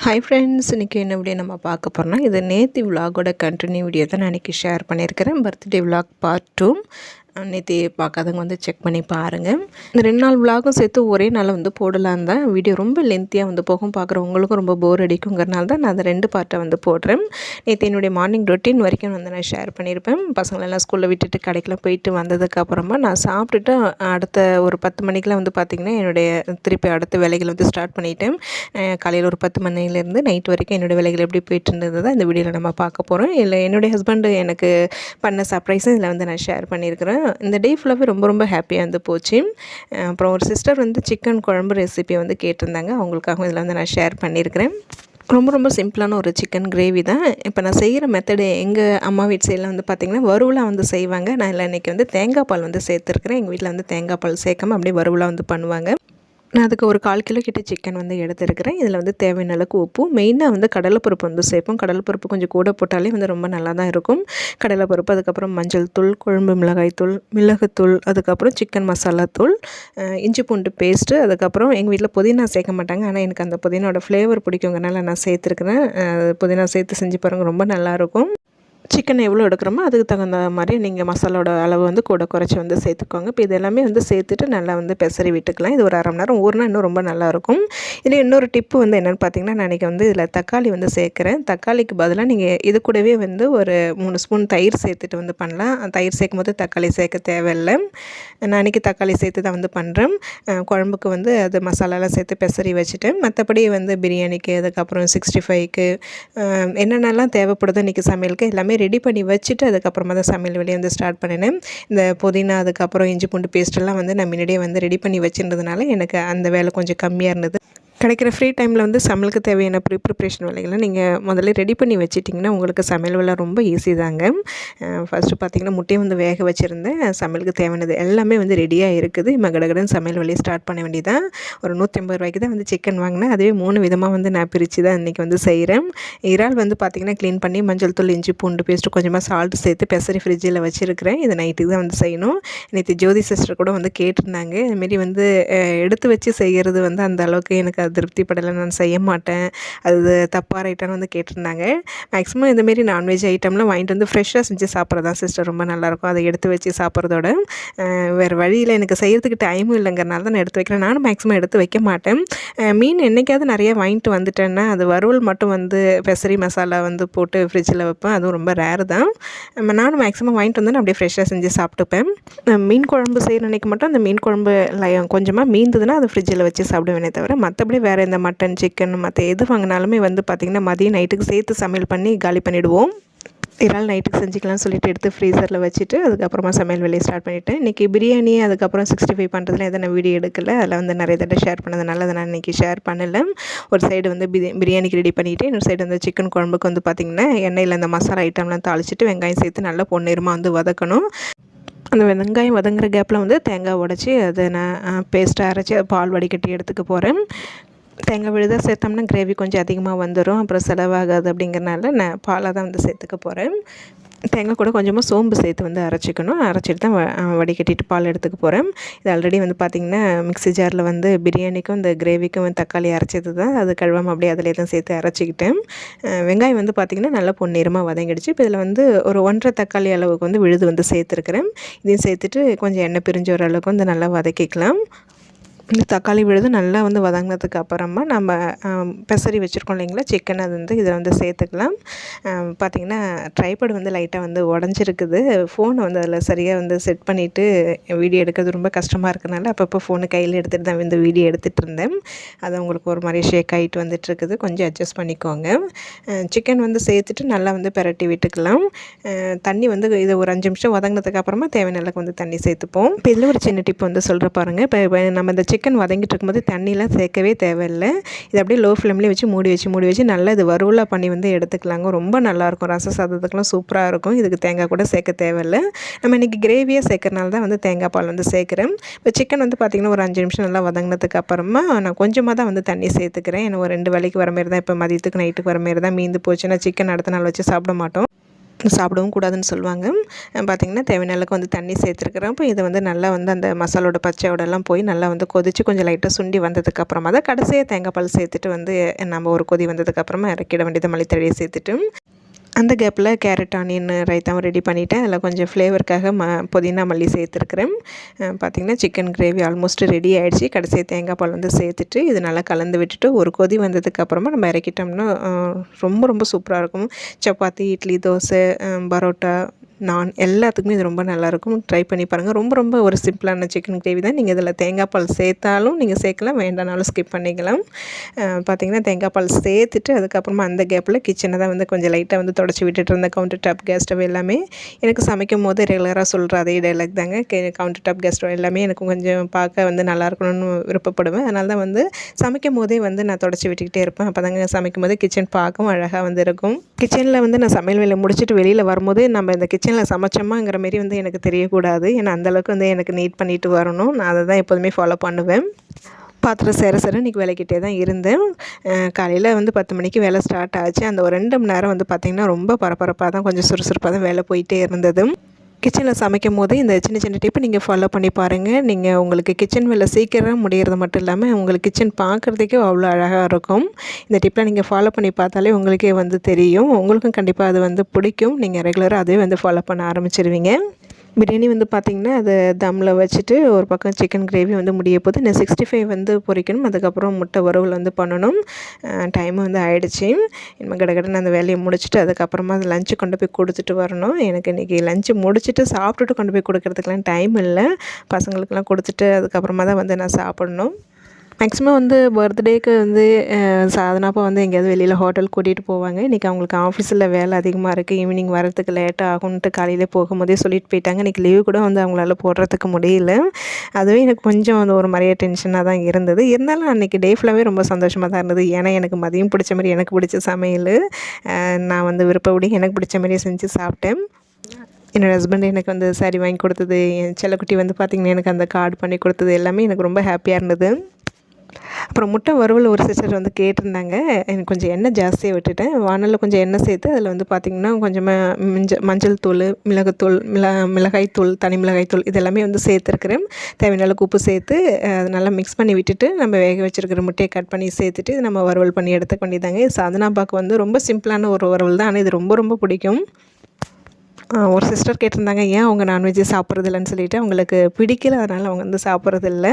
Hi friends, இன்றைக்கி என்ன video நம்ம பார்க்க போகிறோம்னா, இது நேத்தி விலாகோட கண்டினியூ வீடியோ தான் நான் இன்றைக்கி ஷேர் பண்ணியிருக்கிறேன். Birthday vlog part 2. நேற்று பார்க்காதவங்க வந்து செக் பண்ணி பாருங்கள். இந்த 2 நாள் விலாகும் சேர்த்து ஒரே நாளில் வந்து போடலான்னு தான். வீடியோ ரொம்ப லென்த்தியாக வந்து போகும், பார்க்குறவங்களுக்கும் ரொம்ப போர் அடிக்குங்கிறனால தான் நான் அந்த 2 பார்ட்டை வந்து போடுறேன். நேற்று என்னுடைய மார்னிங் ரொட்டீன் வரைக்கும் வந்து நான் ஷேர் பண்ணியிருப்பேன். பசங்களெல்லாம் ஸ்கூலில் விட்டுட்டு கடைக்கெலாம் போயிட்டு வந்ததுக்கப்புறமா நான் சாப்பிட்டுட்டு அடுத்த ஒரு 10 மணிக்கெலாம் வந்து பார்த்திங்கன்னா என்னுடைய திருப்பி அடுத்த வேலைகள் வந்து ஸ்டார்ட் பண்ணிட்டேன். காலையில் ஒரு 10 மணிலேருந்து நைட் வரைக்கும் என்னுடைய வேலைகள் எப்படி போயிட்டு இருந்தது தான் இந்த வீடியோவில் நம்ம பார்க்க போகிறோம். இல்லை என்னுடைய ஹஸ்பண்டு எனக்கு பண்ண சர்ப்ரைஸும் இதில் வந்து நான் ஷேர் பண்ணியிருக்கிறேன். இந்த டே ஃபுல்லாகவே ரொம்ப ரொம்ப ஹாப்பியாக வந்து போச்சு. அப்புறம் ஒரு சிஸ்டர் வந்து சிக்கன் குழம்பு ரெசிபி வந்து கேட்டிருந்தாங்க. அவங்களுக்காகவும் இதில் வந்து நான் ஷேர் பண்ணியிருக்கிறேன். ரொம்ப ரொம்ப சிம்பிளான ஒரு சிக்கன் கிரேவி தான். இப்போ நான் செய்கிற மெத்தடு எங்கள் அம்மா வீட்டு சைடில் வந்து பார்த்திங்கன்னா வறுவலாக வந்து செய்வாங்க. நான் இல்லை இன்றைக்கி வந்து தேங்காய் பால் வந்து சேர்த்துருக்குறேன். எங்கள் வீட்டில் வந்து தேங்காய் பால் சேர்க்காமல் அப்படியே வறுவலாக வந்து பண்ணுவாங்க. நான் அதுக்கு ஒரு 1/4 கிலோ கிட்ட சிக்கன் வந்து எடுத்துருக்கிறேன். இதில் வந்து தேவையான அளவுக்கு உப்பு, மெயினாக வந்து கடலைப்பருப்பு வந்து சேர்ப்போம். கடலைப்பருப்பு கொஞ்சம் கூட போட்டாலே வந்து ரொம்ப நல்லா தான் இருக்கும். கடலைப்பருப்பு, அதுக்கப்புறம் மஞ்சள் தூள், குழம்பு மிளகாய் தூள், மிளகுத்தூள், அதுக்கப்புறம் சிக்கன் மசாலா தூள், இஞ்சி பூண்டு பேஸ்ட்டு, அதுக்கப்புறம் எங்கள் வீட்டில் புதினா சேர்க்க மாட்டாங்க. ஆனால் எனக்கு அந்த புதினாவோட ஃப்ளேவர் பிடிக்குங்கிறனால நான் சேர்த்துருக்குறேன். புதினா சேர்த்து செஞ்சு பாருங்கள், ரொம்ப நல்லாயிருக்கும். சிக்கன் எவ்வளோ எடுக்கிறோமோ அதுக்கு தகுந்த மாதிரி நீங்கள் மசாலோட அளவு வந்து கூட குறைச்சி வந்து சேர்த்துக்கோங்க. இப்போ இது எல்லாமே வந்து சேர்த்துட்டு நல்லா வந்து பெசரி விட்டுக்கலாம். இது ஒரு 1/2 மணி நேரம் ஊறினா இன்னும் ரொம்ப நல்லாயிருக்கும். இதில் இன்னொரு டிப்பு வந்து என்னென்னு பார்த்தீங்கன்னா, நான் இன்றைக்கி வந்து இதில் தக்காளி வந்து சேர்க்குறேன். தக்காளிக்கு பதிலாக நீங்கள் இது கூடவே வந்து ஒரு 3 ஸ்பூன் தயிர் சேர்த்துட்டு வந்து பண்ணலாம். தயிர் சேர்க்கும் போது தக்காளி சேர்க்க தேவையில்லை. நான் இன்றைக்கி தக்காளி சேர்த்து தான் வந்து பண்ணுறேன். குழம்புக்கு வந்து அது மசாலாலாம் சேர்த்து பெசரி வச்சுட்டேன். மற்றபடி வந்து பிரியாணிக்கு, அதுக்கப்புறம் 65க்கு என்னென்னலாம் தேவைப்படுதோ இன்றைக்கி சமையலுக்கு எல்லாமே ரெடி பண்ணி வச்சுட்டு அதுக்கப்புறமா தான் சமையல் வேலையை வந்து ஸ்டார்ட் பண்ணினேன். இந்த புதினா, அதுக்கப்புறம் இஞ்சி பூண்டு பேஸ்ட்டெல்லாம் வந்து நான் முன்னாடியே வந்து ரெடி பண்ணி வச்சுருந்ததுனால எனக்கு அந்த வேலை கொஞ்சம் கம்மியாக இருந்தது. கிடைக்கிற ஃப்ரீ டைமில் வந்து சமையலுக்கு தேவையான ப்ரிப்ரேஷன் வேலைகளை நீங்கள் முதல்ல ரெடி பண்ணி வச்சிட்டிங்கன்னா உங்களுக்கு சமையல் வேலை ரொம்ப ஈஸி தாங்க. ஃபஸ்ட்டு பார்த்திங்கன்னா முட்டையை வந்து வேக வச்சுருந்தேன். சமையலுக்கு தேவையானது எல்லாமே வந்து ரெடியாக இருக்குது. கடகடன்னு சமையல் வேலையை ஸ்டார்ட் பண்ண வேண்டியதான். ஒரு 150 ரூபாய்க்கு தான் வந்து சிக்கன் வாங்கினேன். அதுவே 3 விதமாக வந்து நான் பிரித்து தான் இன்றைக்கி வந்து செய்கிறேன். இறால் வந்து பார்த்திங்கன்னா க்ளீன் பண்ணி மஞ்சள் தூள், இஞ்சி பூண்டு பேஸ்ட்டு, கொஞ்சமாக சால்ட் சேர்த்து பெசரி ஃப்ரிட்ஜில் வச்சுருக்கிறேன். இது நைட்டுக்கு தான் வந்து செய்யணும். நேற்று ஜோதி சிஸ்டர் கூட வந்து கேட்டிருந்தாங்க. இதுமாரி வந்து எடுத்து வச்சு செய்கிறது வந்து அந்த அளவுக்கு எனக்கு அது திருப்திப்படலை, நான் செய்ய மாட்டேன், அது தப்பாக ரைட்டானு வந்து கேட்டிருந்தாங்க. மேக்ஸிமம் இந்தமாரி நான்வெஜ் ஐட்டம்லாம் வாங்கிட்டு வந்து ஃப்ரெஷ்ஷாக செஞ்சு சாப்பிட்றது தான் சிஸ்டர் ரொம்ப நல்லாயிருக்கும். அதை எடுத்து வச்சு சாப்பிட்றதோட வேறு வழியில் எனக்கு செய்கிறதுக்கு டைமும் இல்லைங்கிறனால தான் நான் எடுத்து வைக்கிறேன். நானும் மேக்ஸிமம் எடுத்து வைக்க மாட்டேன். மீன் என்றைக்காவது நிறையா வாங்கிட்டு வந்துட்டேன்னா அது வறுவல் மட்டும் வந்து பெசரி மசாலா வந்து போட்டு ஃப்ரிட்ஜில் வைப்பேன். அதுவும் ரொம்ப ரேரு தான். நானும் மேக்ஸிமம் வாங்கிட்டு வந்தேன் அப்படியே ஃப்ரெஷ்ஷாக செஞ்சு சாப்பிட்டுப்பேன். மீன் குழம்பு செய்கிற அன்றைக்கி மட்டும் அந்த மீன் குழம்பு கொஞ்சமாக மீந்ததுன்னா அதை ஃப்ரிட்ஜில் வச்சு சாப்பிடுவேனே தவிர மற்றபடி வேறு இந்த மட்டன், சிக்கன் மற்ற எது வாங்கினாலுமே வந்து பார்த்திங்கன்னா மதியம் நைட்டுக்கு சேர்த்து சமையல் பண்ணி காலி பண்ணிவிடுவோம். இறால் நைட்டுக்கு செஞ்சுக்கலாம்னு சொல்லிட்டு எடுத்து ஃப்ரீசரில் வச்சுட்டு அதுக்கப்புறமா சமையல் வேலையை ஸ்டார்ட் பண்ணிவிட்டேன். இன்றைக்கி பிரியாணி, அதுக்கப்புறம் 65 பண்ணுறதுல எதை நான் வீடியோ எடுக்கலை. அதில் வந்து நிறைய தடவை ஷேர் பண்ணதுனால அதை நான் இன்றைக்கி ஷேர் பண்ணலை. ஒரு சைடு வந்து பிரியாணிக்கு ரெடி பண்ணிவிட்டு இன்னொரு சைடு வந்து சிக்கன் குழம்புக்கு வந்து பார்த்திங்கன்னா எண்ணெயில் அந்த மசாலா ஐட்டம்லாம் தாளிச்சிட்டு வெங்காயம் சேர்த்து நல்லா பொன்னிறமாக வந்து வதக்கணும். அந்த வெங்காயம் வதங்குற கேப்பில் வந்து தேங்காய் உடச்சி அதை நான் பேஸ்ட்டாக அரைச்சி பால் வடிகட்டி எடுத்துக்க போகிறேன். தேங்காய் விழுதாக சேர்த்தோம்னா கிரேவி கொஞ்சம் அதிகமாக வந்துடும், அப்புறம் செலவாகாது. அப்படிங்கிறனால நான் பாலாக தான் வந்து சேர்த்துக்க போகிறேன். தேங்காய் கூட கொஞ்சமாக சோம்பு சேர்த்து வந்து அரைச்சிக்கணும். அரைச்சிட்டு தான் வடிகட்டிட்டு பால் எடுத்துக்க போகிறேன். இது ஆல்ரெடி வந்து பார்த்திங்கன்னா மிக்ஸி ஜாரில் வந்து பிரியாணிக்கும் இந்த கிரேவிக்கும் தக்காளி அரைச்சது தான். அது கழுவாமல் அப்படியே அதிலே தான் சேர்த்து அரைச்சிக்கிட்டேன். வெங்காயம் வந்து பார்த்திங்கன்னா நல்லா பொன்னிறமாக வதங்கிடுச்சு. இப்போ இதில் வந்து ஒரு 1.5 தக்காளி அளவுக்கு வந்து விழுது வந்து சேர்த்துருக்குறேன். இதையும் சேர்த்துட்டு கொஞ்சம் எண்ணெய் பிரிஞ்சு வர அளவுக்கு வந்து நல்லா வதக்கிக்கலாம். இந்த தக்காளி விழுது நல்லா வந்து வதங்கினதுக்கு அப்புறமா நம்ம பெசரி வச்சுருக்கோம் இல்லைங்களா சிக்கன், அது வந்து இதை வந்து சேர்த்துக்கலாம். பார்த்திங்கன்னா ட்ரைபாட் வந்து லைட்டாக வந்து உடஞ்சிருக்குது. ஃபோனை வந்து அதில் சரியாக வந்து செட் பண்ணிவிட்டு வீடியோ எடுக்கிறது ரொம்ப கஷ்டமாக இருக்கிறனால அப்பப்போ ஃபோனை கையில் எடுத்துகிட்டு தான் இந்த வீடியோ எடுத்துகிட்டு இருந்தேன். அது உங்களுக்கு ஒரு மாதிரி ஷேக் ஆகிட்டு வந்துட்டுருக்குது, கொஞ்சம் அட்ஜஸ்ட் பண்ணிக்கோங்க. சிக்கன் வந்து சேர்த்துட்டு நல்லா வந்து பிரட்டி விட்டுக்கலாம். தண்ணி வந்து இதை ஒரு 5 நிமிஷம் வதங்கினதுக்கு அப்புறமா தேவையான அளவுக்கு வந்து தண்ணி சேர்த்துப்போம். இப்போ இதில் ஒரு சின்ன டிப் வந்து சொல்கிற பாருங்கள். இப்போ நம்ம இந்த சிக்கன் வதங்கிட்டு இருக்கும்போது தண்ணிலாம் சேர்க்கவே தேவையில்லை. இது அப்படியே லோ ஃப்ளேம்லேயே வச்சு மூடி வச்சு நல்லா இது வறுவலாக பண்ணி வந்து எடுத்துக்கலாங்க. ரொம்ப நல்லாயிருக்கும். ரச சாதத்துக்கெலாம் சூப்பராக இருக்கும். இதுக்கு தேங்காய் கூட சேர்க்க தேவையில்லை. நம்ம இன்றைக்கி கிரேவியாக சேர்க்கறனால தான் வந்து தேங்காய் பால் வந்து சேர்க்குறேன். இப்போ சிக்கன் வந்து பார்த்திங்கன்னா ஒரு 5 நிமிஷம் நல்லா வதங்கினதுக்கு அப்புறமா நான் கொஞ்சமாக தான் வந்து தண்ணி சேர்த்துக்கிறேன். ஏன்னா ஒரு 2 வேளைக்கு வர மாரி தான், இப்போ மதியத்துக்கு நைட்டுக்கு வர மாரி தான். மீந்து போச்சுன்னா சிக்கன் அடுத்த நாள் வச்சு சாப்பிட மாட்டோம். சாப்பிடவும் கூடாதுன்னு சொல்லுவாங்க. பார்த்திங்கன்னா தேவையான அளவுக்கு வந்து தண்ணி சேர்த்துருக்குறேன். இப்போ இதை வந்து நல்லா வந்து அந்த மசாலோட பச்சையோடலாம் போய் நல்லா வந்து கொதித்து கொஞ்சம் லைட்டாக சுண்டி வந்ததுக்கப்புறமா தான் கடைசியாக தேங்காய் பால் சேர்த்துட்டு வந்து நம்ம ஒரு கொதி வந்ததுக்கப்புறமா இறக்கிட வேண்டியது மல்லித்தழையை சேர்த்துட்டு அந்த கேப்பில் கேரட் ஆனியன் ரைத்தாவும் ரெடி பண்ணிவிட்டேன். அதில் கொஞ்சம் ஃப்ளேவருக்காக புதினா மல்லி சேர்த்துருக்குறேன். பார்த்திங்கன்னா சிக்கன் கிரேவி ஆல்மோஸ்ட் ரெடி ஆகிடுச்சு. கடைசியாக தேங்காய் பால் வந்து சேர்த்துட்டு இது நல்லா கலந்து விட்டுட்டு ஒரு கொதி வந்ததுக்கப்புறமா நம்ம இறக்கிட்டோம்னா ரொம்ப ரொம்ப சூப்பராக இருக்கும். சப்பாத்தி, இட்லி, தோசை, பரோட்டா, நான் எல்லாத்துக்குமே இது ரொம்ப நல்லாயிருக்கும். ட்ரை பண்ணி பாருங்கள். ரொம்ப ரொம்ப ஒரு சிம்பிளான சிக்கன் கிரேவி தான். நீங்கள் இதில் தேங்காய் பால் சேர்த்தாலும் நீங்கள் சேர்க்கலாம், வேண்டானாலும் ஸ்கிப் பண்ணிக்கலாம். பார்த்திங்கன்னா தேங்காய் பால் சேர்த்துட்டு அதுக்கப்புறமா அந்த கேப்பில் கிச்சனை தான் வந்து கொஞ்சம் லைட்டாக வந்து தொடச்சி விட்டுட்டு இருந்தேன். கவுண்டர் டாப், கேஸ் ஸ்டவ் எல்லாமே எனக்கு சமைக்கும் போது ரெகுலராக சொல்கிற அதே டைலாக் தாங்க. கவுண்டர் டாப், கேஸ் ஸ்டவ் எல்லாமே எனக்கு கொஞ்சம் பார்க்க வந்து நல்லா இருக்கணும்னு விருப்பப்படுவேன். அதனால தான் வந்து சமைக்கும் போதே வந்து நான் தொடச்சி விட்டுக்கிட்டே இருப்பேன். அப்போ தாங்க சமைக்கும் போது கிச்சன் பார்க்கவும் அழகாக வந்து இருக்கும். கிச்சனில் வந்து நான் சமையல் வேலை முடிச்சுட்டு வெளியில் வரும்போது நம்ம இந்த கிச்சனில் சமைச்சோமாங்கிற மாரி வந்து எனக்கு தெரியக்கூடாது. ஏன்னா அந்தளவுக்கு வந்து எனக்கு நீட் பண்ணிட்டு வரணும். நான் அதை தான் எப்போதுமே ஃபாலோ பண்ணுவேன். பாத்திரம் சேர இன்றைக்கி விளக்கிட்டே தான் இருந்தேன். காலையில் வந்து 10 மணிக்கு வேலை ஸ்டார்ட் ஆச்சு. அந்த ஒரு 2 மணி நேரம் வந்து பார்த்திங்கன்னா ரொம்ப பரபரப்பாக தான், கொஞ்சம் சுறுசுறுப்பாக தான் வேலை போயிட்டே இருந்தது. கிச்சனில் சமைக்கும் போது இந்த சின்ன சின்ன டிப்பு நீங்கள் ஃபாலோ பண்ணி பாருங்கள். நீங்கள் உங்களுக்கு கிச்சன் வேலை சீக்கிரம் முடிகிறது மட்டும் இல்லாமல் உங்களுக்கு கிச்சன் பார்க்குறதுக்கே அவ்வளோ அழகாக இருக்கும். இந்த டிப்பெலாம் நீங்கள் ஃபாலோ பண்ணி பார்த்தாலே உங்களுக்கே வந்து தெரியும். உங்களுக்கும் கண்டிப்பாக அது வந்து பிடிக்கும். நீங்கள் ரெகுலராக அதே வந்து ஃபாலோ பண்ண ஆரம்பிச்சிருவீங்க. பிரியாணி வந்து பார்த்திங்கன்னா அதை தம்மில் வச்சுட்டு ஒரு பக்கம் சிக்கன் கிரேவி வந்து முடிய போது இந்த 65 வந்து பொரிக்கணும். அதுக்கப்புறம் முட்டை வறுவல் வந்து பண்ணணும். டைம் வந்து ஆகிடுச்சி. இனிமேல் கடகடன்னு அந்த வேலையை முடிச்சுட்டு அதுக்கப்புறமா அது லஞ்சு கொண்டு போய் கொடுத்துட்டு வரணும். எனக்கு இன்றைக்கி லஞ்சு முடிச்சுட்டு சாப்பிட்டுட்டு கொண்டு போய் கொடுக்கறதுக்கெலாம் டைம் இல்லை. பசங்களுக்கெல்லாம் கொடுத்துட்டு அதுக்கப்புறமா தான் வந்து நான் சாப்பிட்ணும். மேக்ஸிமம் வந்து பர்த்டேக்கு வந்து சாதனாப்பா வந்து எங்கேயாவது வெளியில் ஹோட்டல் கூட்டிகிட்டு போவாங்க. இன்றைக்கி அவங்களுக்கு ஆஃபீஸில் வேலை அதிகமாக இருக்குது, ஈவினிங் வரத்துக்கு லேட்டாக ஆகும்ன்ட்டு காலையிலே போகும்போதே சொல்லிட்டு போயிட்டாங்க. இன்றைக்கி லீவு கூட வந்து அவங்களால போடுறதுக்கு முடியல. அதுவே எனக்கு கொஞ்சம் வந்து ஒரு மாதிரியே டென்ஷனாக தான் இருந்தது. இருந்தாலும் அன்றைக்கி டே ஃபுல்லாகவே ரொம்ப சந்தோஷமாக தான் இருந்தது. ஏன்னா எனக்கு மதியம் பிடிச்ச மாதிரி எனக்கு பிடிச்ச சமையல் நான் வந்து விருப்பப்படி எனக்கு பிடிச்ச மாதிரியே செஞ்சு சாப்பிட்டேன். என்னோடய ஹஸ்பண்ட் எனக்கு வந்து சாரி வாங்கி கொடுத்தது, என் செல்லக்குட்டி வந்து பார்த்திங்கன்னா எனக்கு அந்த கார்டு பண்ணி கொடுத்தது எல்லாமே எனக்கு ரொம்ப ஹாப்பியாக இருந்தது. அப்புறம் முட்டை வறுவல் ஒரு சிஸ்டர் வந்து கேட்டிருந்தாங்க. எனக்கு கொஞ்சம் எண்ணெய் ஜாஸ்தியாக விட்டுட்டேன். வானலில் கொஞ்சம் எண்ணெய் சேர்த்து அதில் வந்து பார்த்திங்கன்னா கொஞ்சமாக மஞ்சள் தூள், மிளகுத்தூள், மிளகாய் தூள், தனி மிளகாய் தூள் இதெல்லாமே வந்து சேர்த்துருக்குறேன். தேவையான அளவுக்கு உப்பு சேர்த்து அதை நல்லா மிக்ஸ் பண்ணி விட்டுட்டு நம்ம வேக வச்சுருக்கிற முட்டையை கட் பண்ணி சேர்த்துட்டு நம்ம வறுவல் பண்ணி எடுத்துக்க வேண்டியதாங்க. சாதனாப்பாக்கு வந்து ரொம்ப சிம்பிளான ஒரு வறுவல் தான். ஆனால் இது ரொம்ப ரொம்ப பிடிக்கும். ஒரு சிஸ்டர் கேட்டிருந்தாங்க, ஏன் அவங்க நான்வெஜ்ஜு சாப்பிட்றதில்லன்னு சொல்லிவிட்டு. அவங்களுக்கு பிடிக்கல, அதனால் அவங்க வந்து சாப்பிட்றதில்ல.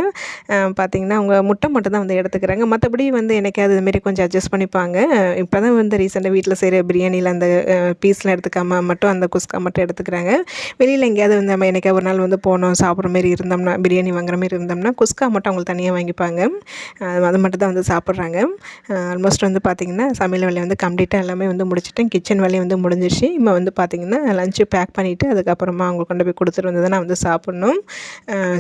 பார்த்திங்கன்னா அவங்க முட்டை மட்டும் தான் வந்து எடுத்துக்கிறாங்க. மற்றபடி வந்து எனக்காவது இதுமாரி கொஞ்சம் அட்ஜஸ்ட் பண்ணிப்பாங்க. இப்போ தான் வந்து ரீசெண்டாக வீட்டில் செய்கிற பிரியாணியில் அந்த பீஸ்லாம் எடுத்துக்காமல் மட்டும் அந்த குஸ்கா மட்டும் எடுத்துக்கிறாங்க. வெளியில் எங்கேயாவது வந்து நம்ம எனக்கே ஒரு நாள் வந்து போனோம் சாப்பிட்ற மாரி இருந்தோம்னா, பிரியாணி வாங்குற மாரி இருந்தோம்னா குஸ்கா மட்டும் அவங்களுக்கு தனியாக வாங்கிப்பாங்க. அது மட்டும் தான் வந்து சாப்பிட்றாங்க. ஆல்மோஸ்ட் வந்து பார்த்திங்கன்னா சமையல் வேலையை வந்து கம்ப்ளீட்டாக எல்லாமே வந்து முடிச்சுட்டேன். கிச்சன் வேலையை வந்து முடிஞ்சிருச்சு. இப்போ வந்து பார்த்திங்கன்னா லஞ்சு பேக் பண்ணிவிட்டு அதுக்கப்புறமா அவங்களுக்கு கொண்டு போய் கொடுத்துட்டு வந்து தான் நான் வந்து சாப்பிட்ணும்.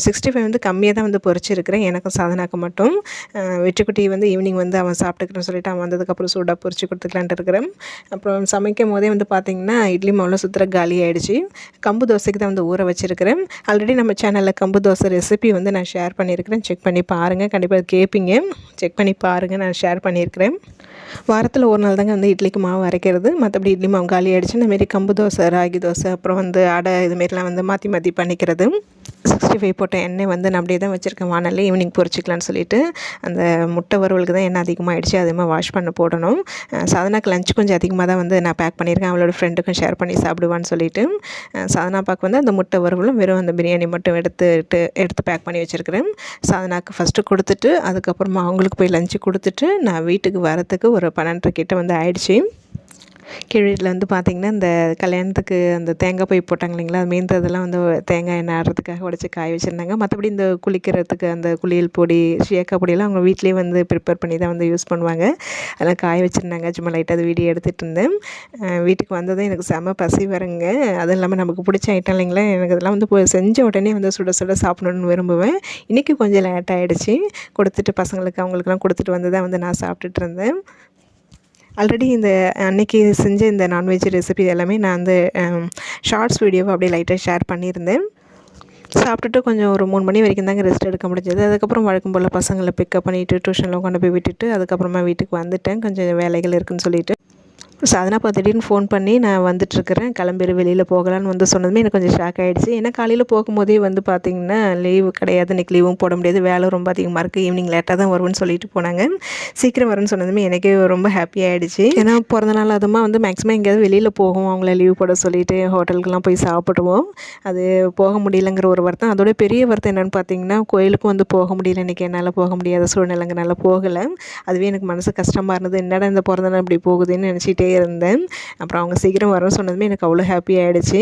65 வந்து கம்மியாக தான் வந்து பொரிச்சிருக்கிறேன், எனக்கும் சாதனாக்கு மட்டும். வெற்றிக்குட்டி வந்து ஈவினிங் வந்து அவன் சாப்பிட்டுக்கிறேன்னு சொல்லிவிட்டு அவன் வந்ததுக்கப்புறம் சூடாக பொரிச்சு கொடுத்துக்கலான்ட்டு இருக்கிறேன். அப்புறம் சமைக்கும் போதே வந்து பார்த்திங்கன்னா இட்லி மாவுலாம் சுற்றுற காலி ஆகிடுச்சு. கம்பு தோசைக்கு தான் வந்து ஊற வச்சுருக்கிறேன். ஆல்ரெடி நம்ம சேனலில் கம்பு தோசை ரெசிபி வந்து நான் ஷேர் பண்ணியிருக்கிறேன். செக் பண்ணி பாருங்கள். கண்டிப்பாக கேட்பீங்க. செக் பண்ணி பாருங்கள். நான் ஷேர் பண்ணியிருக்கிறேன். வாரத்தில் ஒரு நாள் தாங்க வந்து இட்லிக்கு மாவு அரைக்கிறது. மற்றபடி இட்லி மாவு காலி ஆகிடுச்சு. இந்தமாரி கம்பு தோசை, ராகி தோசை, அப்புறம் வந்து அடை இதுமாரிலாம் வந்து மாற்றி மாற்றி பண்ணிக்கிறது. 65 போட்ட எண்ணெய் வந்து நான் அப்படியே தான் வச்சுருக்கேன் வானலில். ஈவினிங் பொரிச்சிக்கலான்னு சொல்லிவிட்டு அந்த முட்டை வறுவலுக்கு தான் எண்ணெய் அதிகமாகிடுச்சு. அதேமாதிரி வாஷ் பண்ண போடணும். சாதனாக்கு லஞ்ச் கொஞ்சம் அதிகமாக தான் வந்து நான் பேக் பண்ணியிருக்கேன். அவளோட ஃப்ரெண்டுக்கும் ஷேர் பண்ணி சாப்பிடுவான்னு சொல்லிவிட்டு சாதனாப்பாக்கு வந்து அந்த முட்டை வறுவலும் வெறும் அந்த பிரியாணி மட்டும் எடுத்து பேக் பண்ணி வச்சுருக்கிறேன். சாதனாக்கு ஃபஸ்ட்டு கொடுத்துட்டு அதுக்கப்புறமா அவங்களுக்கு போய் லஞ்சு கொடுத்துட்டு நான் வீட்டுக்கு வரத்துக்கு ஒரு 12:30 கிட்ட வந்து ஆயிடுச்சு. கீழ் வீட்டில் வந்து பார்த்திங்கன்னா இந்த கல்யாணத்துக்கு அந்த தேங்காய் பை போட்டாங்க இல்லைங்களா, அது மீந்ததெல்லாம் வந்து தேங்காய் எண்ணெய் ஆடுறதுக்காக உடச்சி காய வச்சுருந்தாங்க. மற்றபடி இந்த குளிக்கிறதுக்கு அந்த குளியல் பொடி, ஷேக்காய் பொடியெல்லாம் அவங்க வீட்லேயே வந்து ப்ரிப்பேர் பண்ணி தான் வந்து யூஸ் பண்ணுவாங்க. அதெல்லாம் காய வச்சுருந்தாங்க. சும்மா லைட்டாக அது வீடியோ எடுத்துகிட்டு இருந்தேன். வீட்டுக்கு வந்ததும் எனக்கு செம பசி வருங்க. அதுவும் இல்லாமல் நமக்கு பிடிச்ச ஐட்டம் இல்லைங்களா, எனக்கு அதெல்லாம் வந்து செஞ்ச உடனே வந்து சுட சுட சாப்பிடணுன்னு விரும்புவேன். இன்றைக்கி கொஞ்சம் லேட் ஆகிடுச்சு. கொடுத்துட்டு பசங்களுக்கு அவங்களுக்குலாம் கொடுத்துட்டு வந்து தான் வந்து நான் சாப்பிட்டுட்டு இருந்தேன். ஆல்ரெடி இந்த அன்றைக்கி செஞ்ச இந்த நான்வெஜ் ரெசிபி எல்லாமே நான் வந்து ஷார்ட்ஸ் வீடியோவை அப்படியே லைட்டாக ஷேர் பண்ணியிருந்தேன். சாப்பிட்டுட்டு கொஞ்சம் ஒரு 3 மணி வரைக்கும் தாங்க ரெஸ்ட் எடுக்க முடிஞ்சது. அதுக்கப்புறம் வழக்கம் போல் பசங்களை பிக்கப் பண்ணிவிட்டு டியூஷனில் கொண்டு போய் விட்டுட்டு அதுக்கப்புறமா வீட்டுக்கு வந்துட்டேன். கொஞ்சம் வேலைகள் இருக்குதுன்னு சொல்லிவிட்டு சாதனா அப்போ திடீர்னு ஃபோன் பண்ணி நான் வந்துட்டுருக்கிறேன், கிளம்பிரு வெளியில் போகலான்னு வந்து சொன்னதுமே எனக்கு கொஞ்சம் ஷாக் ஆகிடுச்சு. ஏன்னா காலையில் போகும்போதே வந்து பார்த்திங்கன்னா லீவு கிடையாது, இன்றைக்கி லீவும் போட முடியாது, வேலை ரொம்ப அதிகமாக இருக்குது, ஈவினிங் லேட்டாக தான் வருவேன்னு சொல்லிட்டு போனாங்க. சீக்கிரம் வரும்னு சொன்னதுமே எனக்கே ரொம்ப ஹாப்பி ஆகிடுச்சு. ஏன்னா பிறந்த நாள் அதுமா வந்து மேக்ஸிமம் எங்கேயாவது வெளியில் போகும், அவங்கள லீவ் போட சொல்லிவிட்டு ஹோட்டலுக்கெல்லாம் போய் சாப்பிடுவோம். அது போக முடியலங்கிற ஒரு வருத்தம். அதோட பெரிய வருத்தம் என்னென்னு பார்த்தீங்கன்னா, கோயிலுக்கும் வந்து போக முடியல இன்றைக்கி, என்னால் போக முடியாத சூழ்நிலைங்கனால போகலை. அதுவே எனக்கு மனசு கஷ்டமாக இருந்தது. என்னடா இந்த பிறந்த நாள் இப்படி போகுதுன்னு நினச்சிட்டே இருந்தேன். அப்புறம் அவங்க சீக்கிரம் வரேன்னு சொன்னதுமே எனக்கு அவ்வளோ ஹாப்பி ஆகிடுச்சு.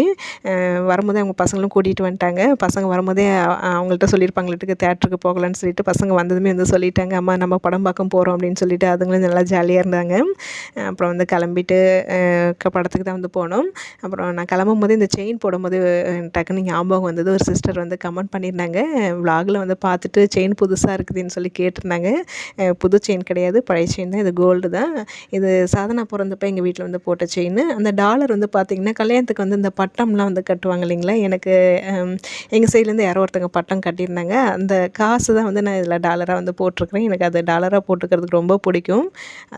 வரும்போதே அவங்க பசங்களும் கூட்டிகிட்டு வந்துட்டாங்க. பசங்க வரும்போதே அவங்கள்ட்ட சொல்லியிருப்பாங்களாட்டுக்கு தேட்டருக்கு போகலான்னு சொல்லிட்டு, பசங்க வந்ததுமே வந்து சொல்லிட்டாங்க, அம்மா நம்ம படம் பார்க்க போகிறோம் அப்படின்னு சொல்லிட்டு. அதுங்களும் நல்லா ஜாலியாக இருந்தாங்க. அப்புறம் வந்து கிளம்பிட்டு படத்துக்கு தான் வந்து போனோம். அப்புறம் நான் கிளம்பும்போது இந்த செயின் போடும்போது டக்குன்னு ஞாபகம் வந்தது. ஒரு சிஸ்டர் வந்து கமெண்ட் பண்ணியிருந்தாங்க, விலாகில் வந்து பார்த்துட்டு செயின் புதுசாக இருக்குதுன்னு சொல்லி கேட்டிருந்தாங்க. புது செயின் கிடையாது, பழைய செயின் தான். இது கோல்டு தான். இது சாதனா பிறந்தப்போ எங்கள் வீட்டில் வந்து போட்ட செயின். அந்த டாலர் வந்து பார்த்திங்கன்னா கல்யாணத்துக்கு வந்து இந்த பட்டம்லாம் வந்து கட்டுவாங்க இல்லைங்களா, எனக்கு எங்கள் சைட்லேருந்து யாரோ ஒருத்தங்க பட்டம் கட்டியிருந்தாங்க. அந்த காசு தான் வந்து நான் இதில் டாலராக வந்து போட்டிருக்கிறேன். எனக்கு அது டாலராக போட்டுக்கிறதுக்கு ரொம்ப பிடிக்கும்.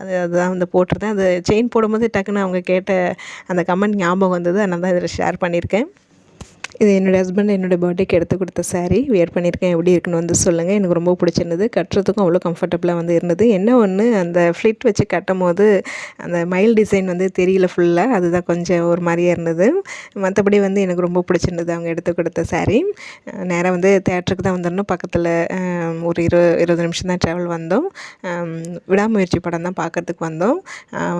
அதுதான் வந்து போட்டிருந்தேன். அது செயின் போடும்போது டக்குன்னு அவங்க கேட்ட அந்த கமெண்ட் ஞாபகம் வந்தது. அதனால தான் இதில் ஷேர் பண்ணியிருக்கேன். இது என்னோடய ஹஸ்பண்ட் என்னோடய பர்த்டேக்கு எடுத்து கொடுத்த சாரீ. வியர் பண்ணியிருக்கேன், எப்படி இருக்குன்னு வந்து சொல்லுங்கள். எனக்கு ரொம்ப பிடிச்சிருந்தது. கட்டுறதுக்கும் அவ்வளோ கம்ஃபர்டபுளாக வந்து இருந்தது. என்ன ஒன்று, அந்த ஃப்ளிட் வச்சு கட்டும்போது அந்த மயில் டிசைன் வந்து தெரியல ஃபுல்லாக, அதுதான் கொஞ்சம் ஒரு மாதிரியே இருந்தது. மற்றபடி வந்து எனக்கு ரொம்ப பிடிச்சிருந்தது அவங்க எடுத்து கொடுத்த சாரீ. நேராக வந்து தேட்டருக்கு தான் வந்துடணும். பக்கத்தில் ஒரு 20 நிமிஷம் தான் ட்ராவல் வந்தோம். விடாமுயற்சி படம் தான் பார்க்குறதுக்கு வந்தோம்.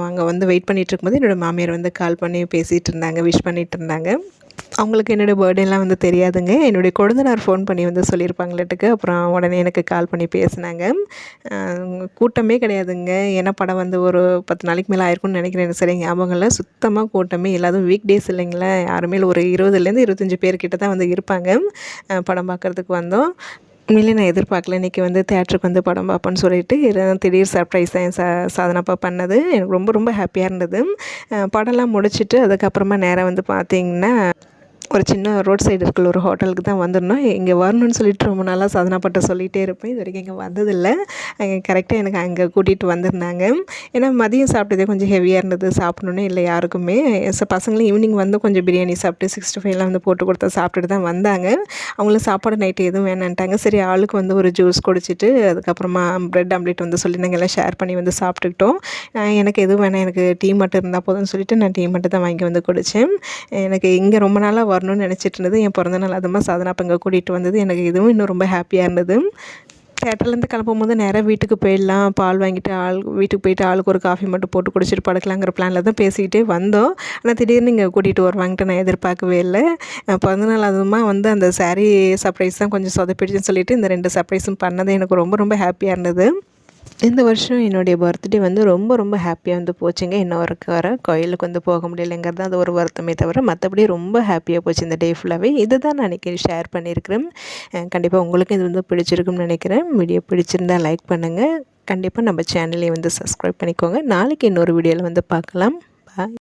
அங்கே வந்து வெயிட் பண்ணிகிட்டு இருக்கும்போது என்னோடய மாமியார் வந்து கால் பண்ணி பேசிகிட்டு இருந்தாங்க, விஷ் பண்ணிகிட்டு இருந்தாங்க. அவங்களுக்கு என்னோடய பர்த்டேலாம் வந்து தெரியாதுங்க. என்னுடைய கொழுந்தனார் ஃபோன் பண்ணி வந்து சொல்லியிருப்பாங்களாட்டுக்கு. அப்புறம் உடனே எனக்கு கால் பண்ணி பேசினாங்க. கூட்டமே கிடையாதுங்க. ஏன்னா படம் வந்து ஒரு 10 நாளைக்கு மேலே ஆயிருக்கும்னு நினைக்கிறேன், எனக்கு சரியாக ஞாபகம் இல்லை. சுத்தமாக கூட்டமே இல்லை. அதுவும் வீக் டேஸ் இல்லைங்களா, யாருமே ஒரு 20லேருந்து 25 பேர்கிட்ட தான் வந்து இருப்பாங்க. படம் பார்க்குறதுக்கு வந்தோம். உண்மையிலே நான் எதிர்பார்க்கல இன்றைக்கி வந்து தேட்டருக்கு வந்து படம் பார்ப்பேன்னு சொல்லிட்டு. திடீர் சர்ப்ரைஸ் தான் என் சாதனாப்பா பண்ணது. எனக்கு ரொம்ப ரொம்ப ஹாப்பியாக இருந்தது. படம்லாம் முடிச்சுட்டு அதுக்கப்புறமா நேராக வந்து பார்த்திங்கன்னா ஒரு சின்ன ரோட் சைடு இருக்கிற ஒரு ஹோட்டலுக்கு தான் வந்துடணும். இங்கே வரணும்னு சொல்லிட்டு ரொம்ப நாளாக சாதனாப்பட்ட சொல்லிகிட்டே இருப்பேன். இது வரைக்கும் இங்கே வந்ததில்லை. கரெக்டாக எனக்கு அங்கே கூட்டிகிட்டு வந்திருந்தாங்க. ஏன்னா மதியம் சாப்பிட்டதே கொஞ்சம் ஹெவியாக இருந்தது, சாப்பிடணுன்னே இல்லை யாருக்குமே. பசங்களும் ஈவினிங் வந்து கொஞ்சம் பிரியாணி சாப்பிட்டு 65லாம் வந்து போட்டு கொடுத்தா சாப்பிட்டுட்டு தான் வந்தாங்க. அவங்களும் சாப்பாடு நைட்டு எதுவும் வேணான்ட்டாங்க. சரி ஆளுக்கு வந்து ஒரு ஜூஸ் குடிச்சிட்டு அதுக்கப்புறமா ப்ரெட் ஆம்லேட் வந்து சொல்லியிருந்தாங்க, எல்லாம் ஷேர் பண்ணி வந்து சாப்பிட்டுக்கிட்டோம். எனக்கு எதுவும் வேணாம், எனக்கு டீ மட்டும் இருந்தால் போதும்னு சொல்லிட்டு நான் டீ மட்டும் தான் வாங்கி வந்து குடித்தேன். எனக்கு இங்கே ரொம்ப நாளாக வரணும்னு நினச்சிட்டு இருந்தது. என் பிறந்தநாள் அதுமா சாதனா அப்போ இங்கே கூட்டிகிட்டு வந்தது. எனக்கு இதுவும் இன்னும் ரொம்ப ஹாப்பியாக இருந்தது. தேட்டர்லேருந்து கிளம்பும்போது நேராக வீட்டுக்கு போயிடலாம், பால் வாங்கிட்டு வீட்டுக்கு போயிட்டு ஆளுக்கு ஒரு காஃபி மட்டும் போட்டு குடிச்சிட்டு படுக்கலாங்கிற பிளானில் தான் பேசிக்கிட்டே வந்தோம். ஆனால் திடீர்னு இங்கே கூட்டிகிட்டு வருவாங்கன்ட்டு நான் எதிர்பார்க்கவே இல்லை. பிறந்தநாள் அதுமா வந்து அந்த சாரீ சர்ப்ரைஸ் தான் கொஞ்சம் சொதப்பிடுச்சுன்னு சொல்லிட்டு இந்த 2 சர்ப்ரைஸும் பண்ணது எனக்கு ரொம்ப ரொம்ப ஹாப்பியாக இருந்தது. இந்த வருஷம் என்னுடைய பர்த்டே வந்து ரொம்ப ரொம்ப ஹாப்பியாக வந்து போச்சுங்க. இன்னும் வர கோயிலுக்கு வந்து போக முடியலைங்கிறது அது ஒரு வருத்தமே தவிர மற்றபடி ரொம்ப ஹாப்பியாக போச்சு இந்த டே ஃபுல்லாகவே. இதை தான் நான் இன்றைக்கி ஷேர் பண்ணியிருக்கிறேன். கண்டிப்பாக உங்களுக்கும் இது வந்து பிடிச்சிருக்குன்னு நினைக்கிறேன். வீடியோ பிடிச்சிருந்தால் லைக் பண்ணுங்கள். கண்டிப்பாக நம்ம சேனலையும் வந்து சப்ஸ்கிரைப் பண்ணிக்கோங்க. நாளைக்கு இன்னொரு வீடியோவில் வந்து பார்க்கலாம். பாய்.